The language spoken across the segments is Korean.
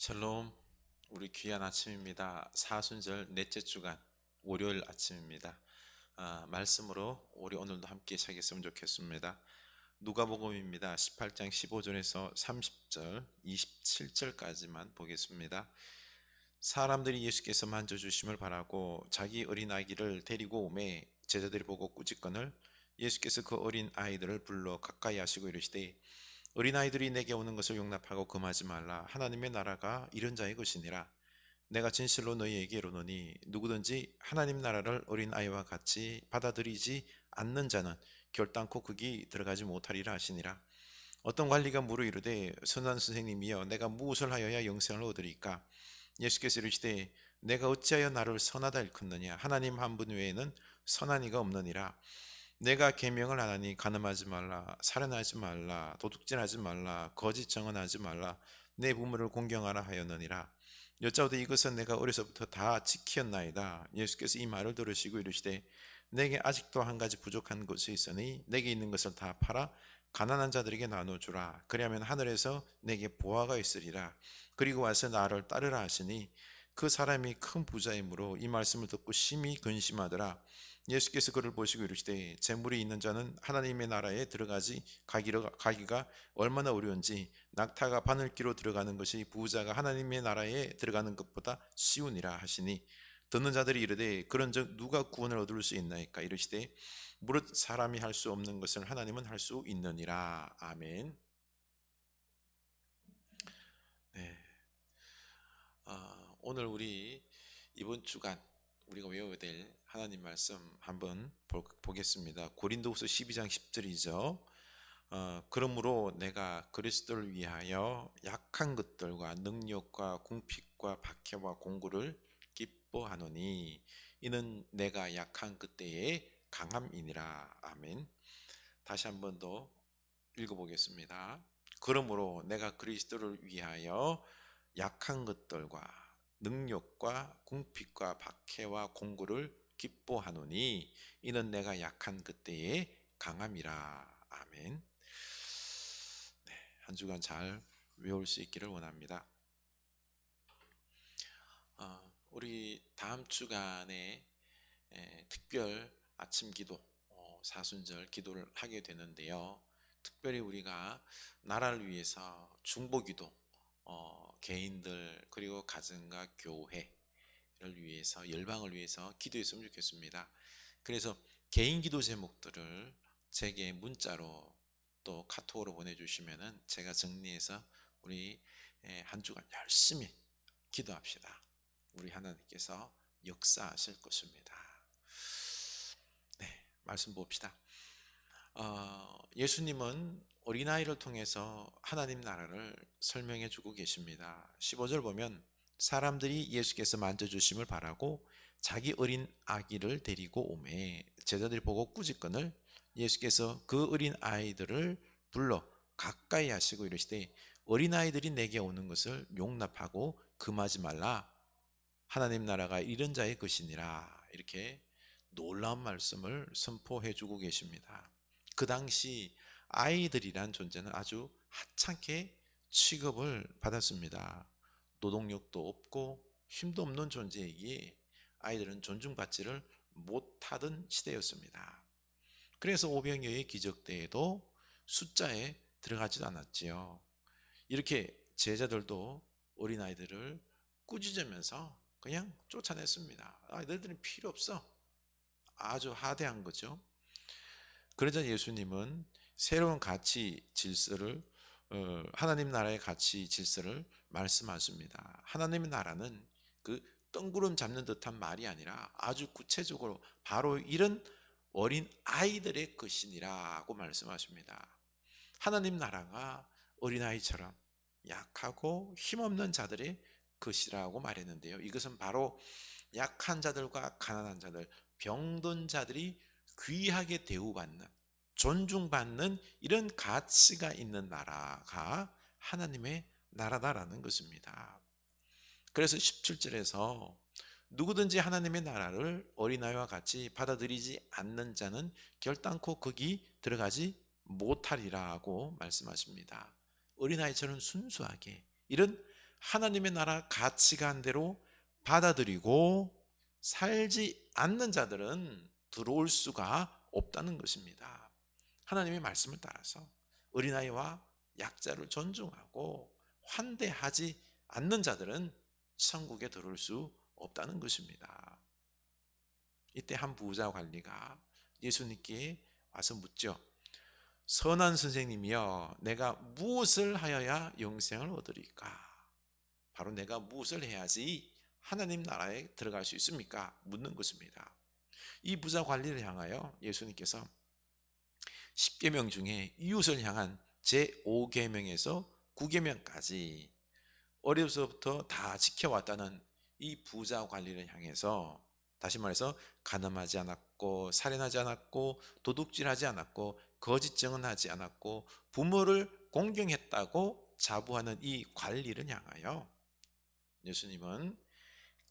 샬롬, 우리 귀한 아침입니다. 사순절 넷째 주간 월요일 아침입니다. 말씀으로 우리 오늘도 함께 시작했으면 좋겠습니다. 누가복음입니다. 18장 15절에서 30절, 27절까지만 보겠습니다. 사람들이 예수께서 만져주심을 바라고 자기 어린아기를 데리고 오매 제자들이 보고 꾸짖거늘 예수께서 그 어린아이들을 불러 가까이 하시고 이르시되 어린아이들이 내게 오는 것을 용납하고 금하지 말라. 하나님의 나라가 이런 자의 것이니라. 내가 진실로 너희에게 이르노니 누구든지 하나님 나라를 어린아이와 같이 받아들이지 않는 자는 결단코 거기 들어가지 못하리라 하시니라. 어떤 관리가 물어 이르되 선한 선생님이여 내가 무엇을 하여야 영생을 얻으리까? 예수께서 이르시되 내가 어찌하여 나를 선하다 일컫느냐? 하나님 한 분 외에는 선한 이가 없느니라. 내가 계명을 하나니 간음하지 말라, 살인하지 말라, 도둑질하지 말라, 거짓 증언하지 말라, 내 부모를 공경하라 하였느니라. 여짜오되 이것은 내가 어려서부터 다 지켰나이다. 예수께서 이 말을 들으시고 이르시되 내게 아직도 한 가지 부족한 것이 있으니 내게 있는 것을 다 팔아 가난한 자들에게 나눠주라. 그리하면 하늘에서 내게 보화가 있으리라. 그리고 와서 나를 따르라 하시니 그 사람이 큰 부자이므로 이 말씀을 듣고 심히 근심하더라. 예수께서 그를 보시고 이르시되 재물이 있는 자는 하나님의 나라에 가기가 얼마나 어려운지 낙타가 바늘기로 들어가는 것이 부자가 하나님의 나라에 들어가는 것보다 쉬우니라 하시니 듣는 자들이 이르되 그런즉 누가 구원을 얻을 수 있나이까? 이르시되 무릇 사람이 할 수 없는 것을 하나님은 할 수 있느니라. 아멘. 네. 오늘 우리 이번 주간 우리가 외워야 될 하나님 말씀 한번 보겠습니다. 고린도후서 12장 10절이죠. 그러므로 내가 그리스도를 위하여 약한 것들과 능력과 궁핍과 박해와 공고를 기뻐하노니 이는 내가 약한 그때의 강함이니라. 아멘. 다시 한 번 더 읽어보겠습니다. 그러므로 내가 그리스도를 위하여 약한 것들과 능력과 궁핍과 박해와 공고를 기뻐하노니 이는 내가 약한 그때의 강함이라. 아멘. 네, 한 주간 잘 외울 수 있기를 원합니다. 우리 다음 주간에 특별 아침 기도, 사순절 기도를 하게 되는데요. 특별히 우리가 나라를 위해서 중보기도, 개인들 그리고 가정과 교회를 위해서 열방을 위해서 기도했으면 좋겠습니다. 그래서 개인 기도 제목들을 제게 문자로 또 카톡으로 보내주시면은 제가 정리해서 우리 한 주간 열심히 기도합시다. 우리 하나님께서 역사하실 것입니다. 네, 말씀 봅시다. 예수님은 어린아이를 통해서 하나님 나라를 설명해 주고 계십니다. 15절 보면 사람들이 예수께서 만져주심을 바라고 자기 어린 아기를 데리고 오매 제자들이 보고 꾸짖거늘 예수께서 그 어린 아이들을 불러 가까이 하시고 이르시되 어린아이들이 내게 오는 것을 용납하고 금하지 말라. 하나님 나라가 이런 자의 것이니라. 이렇게 놀라운 말씀을 선포해 주고 계십니다. 그 당시 아이들이란 존재는 아주 하찮게 취급을 받았습니다. 노동력도 없고 힘도 없는 존재이기에 아이들은 존중받지를 못하던 시대였습니다. 그래서 오병이어의 기적 때에도 숫자에 들어가지도 않았지요. 이렇게 제자들도 어린아이들을 꾸짖으면서 그냥 쫓아냈습니다. 너희들은 필요 없어. 아주 하대한 거죠. 그러자 예수님은 새로운 가치 질서를 하나님 나라의 가치 질서를 말씀하십니다. 하나님의 나라는 그 뜬구름 잡는 듯한 말이 아니라 아주 구체적으로 바로 이런 어린 아이들의 것이니라고 말씀하십니다. 하나님 나라가 어린아이처럼 약하고 힘없는 자들의 것이라고 말했는데요. 이것은 바로 약한 자들과 가난한 자들, 병든 자들이 귀하게 대우받는, 존중받는 이런 가치가 있는 나라가 하나님의 나라다라는 것입니다. 그래서 17절에서 누구든지 하나님의 나라를 어린아이와 같이 받아들이지 않는 자는 결단코 거기 들어가지 못하리라고 말씀하십니다. 어린아이처럼 순수하게 이런 하나님의 나라 가치관대로 받아들이고 살지 않는 자들은 들어올 수가 없다는 것입니다. 하나님의 말씀을 따라서 어린아이와 약자를 존중하고 환대하지 않는 자들은 천국에 들어올 수 없다는 것입니다. 이때 한 부자 관리가 예수님께 와서 묻죠. 선한 선생님이여, 내가 무엇을 하여야 영생을 얻으리까? 바로 내가 무엇을 해야지 하나님 나라에 들어갈 수 있습니까? 묻는 것입니다. 이 부자 관리를 향하여 예수님께서 10계명 중에 이웃을 향한 제5계명에서 9계명까지 어려서부터 다 지켜왔다는 이 부자 관리를 향해서, 다시 말해서 간음하지 않았고 살인하지 않았고 도둑질하지 않았고 거짓 증언하지 않았고 부모를 공경했다고 자부하는 이 관리를 향하여 예수님은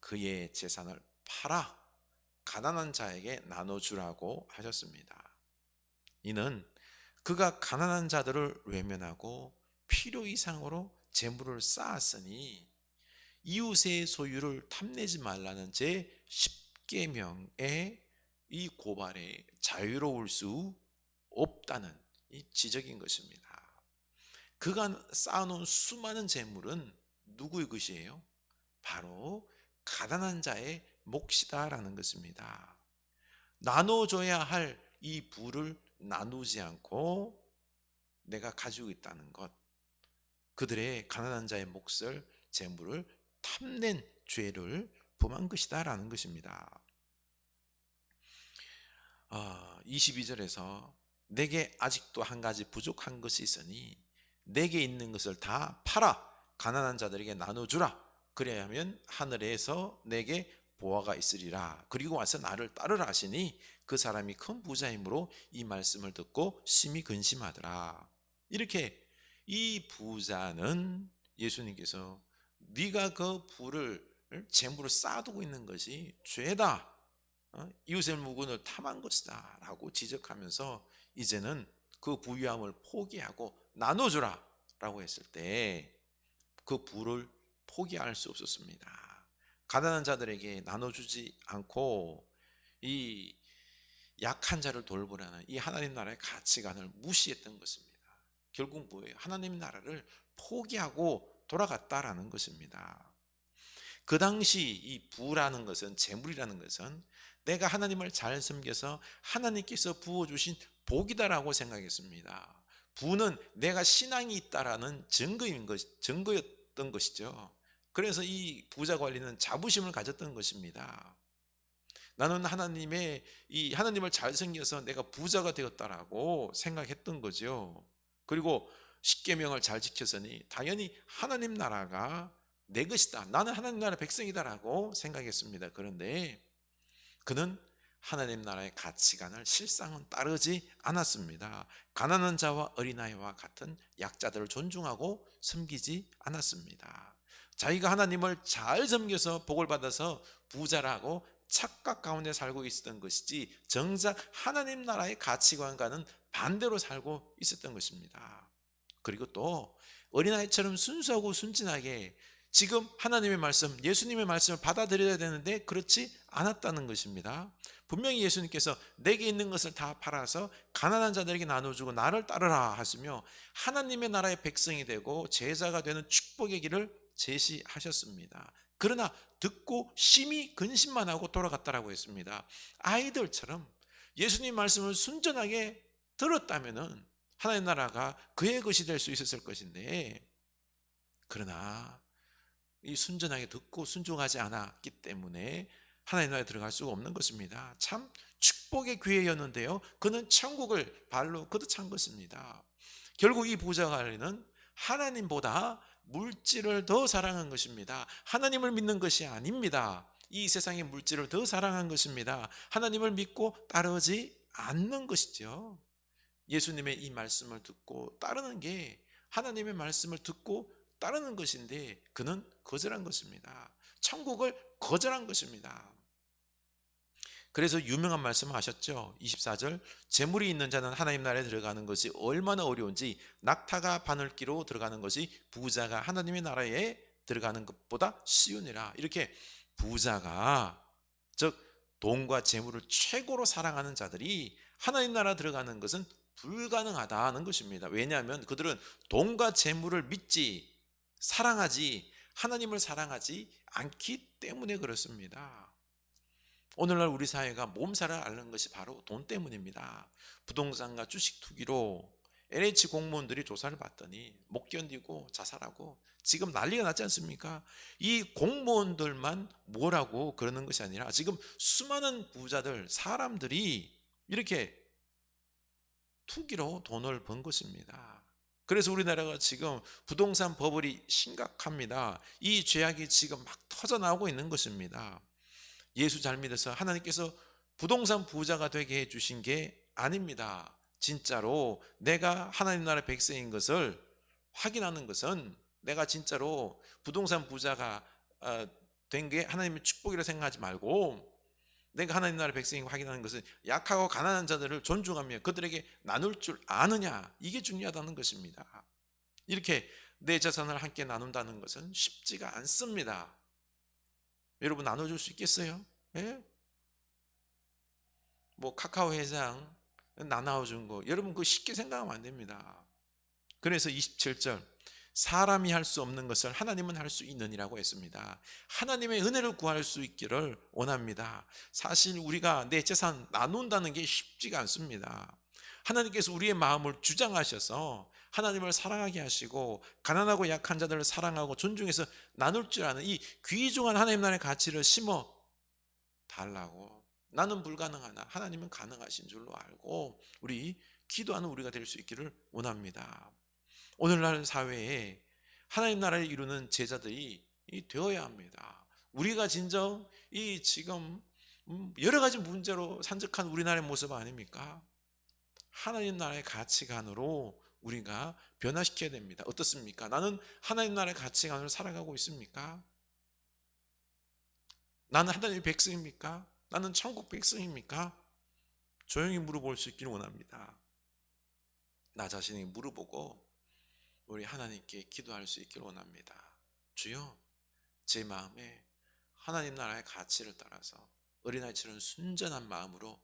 그의 재산을 팔아 가난한 자에게 나눠주라고 하셨습니다. 이는 그가 가난한 자들을 외면하고 필요 이상으로 재물을 쌓았으니 이웃의 소유를 탐내지 말라는 제 10계명의 이 고발에 자유로울 수 없다는 이 지적인 것입니다. 그가 쌓아놓은 수많은 재물은 누구의 것이에요? 바로 가난한 자의 몫이다라는 것입니다. 나눠줘야 할 이 부를 나누지 않고 내가 가지고 있다는 것, 그들의 가난한 자의 몫을, 재물을 탐낸 죄를 범한 것이다라는 것입니다. 22절에서 내게 아직도 한 가지 부족한 것이 있으니 내게 있는 것을 다 팔아 가난한 자들에게 나눠주라. 그래야 하면 하늘에서 내게 보화가 있으리라. 그리고 와서 나를 따르라 하시니 그 사람이 큰 부자이므로 이 말씀을 듣고 심히 근심하더라. 이렇게 이 부자는 예수님께서 네가 그 부를 재물을 쌓아두고 있는 것이 죄다, 이웃의 물건을 탐한 것이다 라고 지적하면서 이제는 그 부유함을 포기하고 나눠주라 라고 했을 때 그 부를 포기할 수 없었습니다. 가난한 자들에게 나눠주지 않고 이 약한 자를 돌보라는 이 하나님 나라의 가치관을 무시했던 것입니다. 결국 뭐예요? 하나님 나라를 포기하고 돌아갔다라는 것입니다. 그 당시 이 부라는 것은, 재물이라는 것은 내가 하나님을 잘 섬겨서 하나님께서 부어주신 복이다라고 생각했습니다. 부는 내가 신앙이 있다라는 증거였던 것이죠. 그래서 이 부자 관리는 자부심을 가졌던 것입니다. 나는 하나님을 잘 섬겨서 내가 부자가 되었다라고 생각했던 거죠. 그리고 십계명을 잘 지켰으니 당연히 하나님 나라가 내 것이다, 나는 하나님 나라 백성이다라고 생각했습니다. 그런데 그는 하나님 나라의 가치관을 실상은 따르지 않았습니다. 가난한 자와 어린아이와 같은 약자들을 존중하고 섬기지 않았습니다. 자기가 하나님을 잘 섬겨서 복을 받아서 부자라고 착각 가운데 살고 있었던 것이지 정작 하나님 나라의 가치관과는 반대로 살고 있었던 것입니다. 그리고 또 어린아이처럼 순수하고 순진하게 지금 하나님의 말씀, 예수님의 말씀을 받아들여야 되는데 그렇지 않았다는 것입니다. 분명히 예수님께서 내게 있는 것을 다 팔아서 가난한 자들에게 나눠주고 나를 따르라 하시며 하나님의 나라의 백성이 되고 제자가 되는 축복의 길을 제시하셨습니다. 그러나 듣고 심히 근심만 하고 돌아갔다라고 했습니다. 아이들처럼 예수님 말씀을 순전하게 들었다면 하나님 나라가 그의 것이 될 수 있었을 것인데, 그러나 이 순전하게 듣고 순종하지 않았기 때문에 하나님 나라에 들어갈 수가 없는 것입니다. 참 축복의 기회였는데요, 그는 천국을 발로 걷어찬 것입니다. 결국 이 부자관리는 하나님보다 물질을 더 사랑한 것입니다. 하나님을 믿는 것이 아닙니다. 이 세상의 물질을 더 사랑한 것입니다. 하나님을 믿고 따르지 않는 것이죠. 예수님의 이 말씀을 듣고 따르는 게 하나님의 말씀을 듣고 따르는 것인데 그는 거절한 것입니다. 천국을 거절한 것입니다. 그래서 유명한 말씀을 하셨죠. 24절, 재물이 있는 자는 하나님 나라에 들어가는 것이 얼마나 어려운지 낙타가 바늘기로 들어가는 것이 부자가 하나님의 나라에 들어가는 것보다 쉬우니라. 이렇게 부자가, 즉 돈과 재물을 최고로 사랑하는 자들이 하나님 나라 들어가는 것은 불가능하다는 것입니다. 왜냐하면 그들은 돈과 재물을 믿지, 사랑하지, 하나님을 사랑하지 않기 때문에 그렇습니다. 오늘날 우리 사회가 몸살을 앓는 것이 바로 돈 때문입니다. 부동산과 주식 투기로 LH 공무원들이 조사를 받더니 못 견디고 자살하고 지금 난리가 났지 않습니까? 이 공무원들만 뭐라고 그러는 것이 아니라 지금 수많은 부자들, 사람들이 이렇게 투기로 돈을 번 것입니다. 그래서 우리나라가 지금 부동산 버블이 심각합니다. 이 죄악이 지금 막 터져나오고 있는 것입니다. 예수 잘 믿어서 하나님께서 부동산 부자가 되게 해주신 게 아닙니다. 진짜로 내가 하나님 나라 백성인 것을 확인하는 것은, 내가 진짜로 부동산 부자가 된 게 하나님의 축복이라 생각하지 말고, 내가 하나님 나라 백성인 확인하는 것은 약하고 가난한 자들을 존중하며 그들에게 나눌 줄 아느냐, 이게 중요하다는 것입니다. 이렇게 내 재산을 함께 나눈다는 것은 쉽지가 않습니다. 여러분 나눠줄 수 있겠어요? 예? 뭐 카카오 회장 나눠준 거, 여러분 그거 쉽게 생각하면 안 됩니다. 그래서 27절, 사람이 할 수 없는 것을 하나님은 할 수 있느니라고 했습니다. 하나님의 은혜를 구할 수 있기를 원합니다. 사실 우리가 내 재산 나눈다는 게 쉽지가 않습니다. 하나님께서 우리의 마음을 주장하셔서 하나님을 사랑하게 하시고 가난하고 약한 자들을 사랑하고 존중해서 나눌 줄 아는 이 귀중한 하나님 나라의 가치를 심어 달라고. 나는 불가능하나 하나님은 가능하신 줄로 알고 우리 기도하는 우리가 될 수 있기를 원합니다. 오늘날 사회에 하나님 나라를 이루는 제자들이 되어야 합니다. 우리가 진정 이 지금 여러 가지 문제로 산적한 우리나라의 모습 아닙니까? 하나님 나라의 가치관으로 우리가 변화시켜야 됩니다. 어떻습니까? 나는 하나님 나라의 가치관으로 살아가고 있습니까? 나는 하나님의 백성입니까? 나는 천국 백성입니까? 조용히 물어볼 수 있기를 원합니다. 나 자신이 물어보고 우리 하나님께 기도할 수 있기를 원합니다. 주여, 제 마음에 하나님 나라의 가치를 따라서 어린아이처럼 순전한 마음으로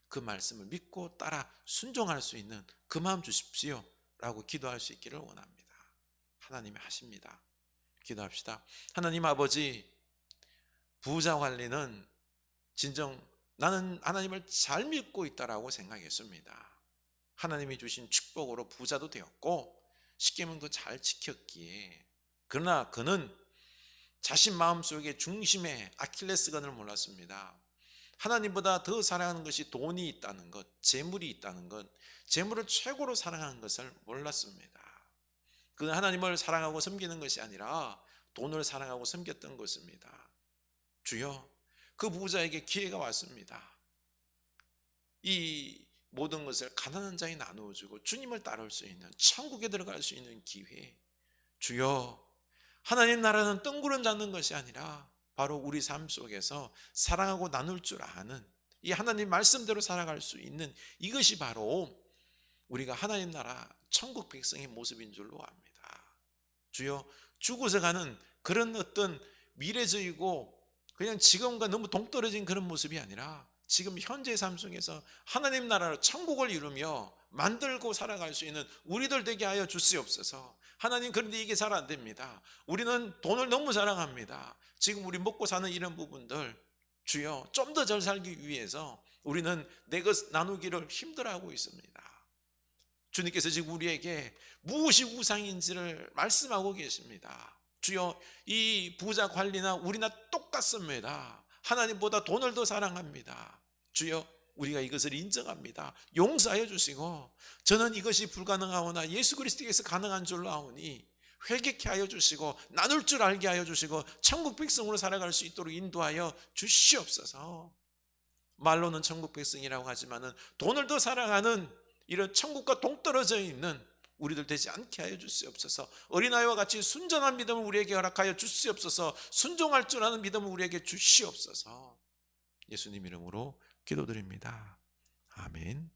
그 말씀을 믿고 따라 순종할 수 있는 그 마음 주십시오 라고 기도할 수 있기를 원합니다. 하나님이 하십니다. 기도합시다. 하나님 아버지, 부자 관리는 진정 나는 하나님을 잘 믿고 있다라고 생각했습니다. 하나님이 주신 축복으로 부자도 되었고 십계명도 잘 지켰기에, 그러나 그는 자신 마음속에 중심에 아킬레스건을 몰랐습니다. 하나님보다 더 사랑하는 것이 돈이 있다는 것, 재물이 있다는 것, 재물을 최고로 사랑하는 것을 몰랐습니다. 그는 하나님을 사랑하고 섬기는 것이 아니라 돈을 사랑하고 섬겼던 것입니다. 주여, 그 부자에게 기회가 왔습니다. 이 모든 것을 가난한 자에 나누어주고 주님을 따를 수 있는, 천국에 들어갈 수 있는 기회. 주여, 하나님 나라는 뜬구름 잡는 것이 아니라 바로 우리 삶 속에서 사랑하고 나눌 줄 아는, 이 하나님 말씀대로 살아갈 수 있는 이것이 바로 우리가 하나님 나라 천국 백성의 모습인 줄로 압니다. 주여, 죽어서 가는 그런 어떤 미래적이고 그냥 지금과 너무 동떨어진 그런 모습이 아니라 지금 현재 삶 속에서 하나님 나라로 천국을 이루며 만들고 살아갈 수 있는 우리들 되게 하여 주시옵소서. 하나님, 그런데 이게 잘 안 됩니다. 우리는 돈을 너무 사랑합니다. 지금 우리 먹고 사는 이런 부분들, 주여, 좀 더 잘 살기 위해서 우리는 내 것 나누기를 힘들어하고 있습니다. 주님께서 지금 우리에게 무엇이 우상인지를 말씀하고 계십니다. 주여, 이 부자 관리나 우리나 똑같습니다. 하나님보다 돈을 더 사랑합니다. 주여, 우리가 이것을 인정합니다. 용서하여 주시고, 저는 이것이 불가능하오나 예수 그리스도께서 가능한 줄로 아오니 회개케 하여 주시고 나눌 줄 알게 하여 주시고 천국 백성으로 살아갈 수 있도록 인도하여 주시옵소서. 말로는 천국 백성이라고 하지만은 돈을 더 사랑하는 이런 천국과 동떨어져 있는 우리들 되지 않게 하여 주시옵소서. 어린아이와 같이 순전한 믿음을 우리에게 허락하여 주시옵소서. 순종할 줄 아는 믿음을 우리에게 주시옵소서. 예수님 이름으로 기도드립니다. 아멘.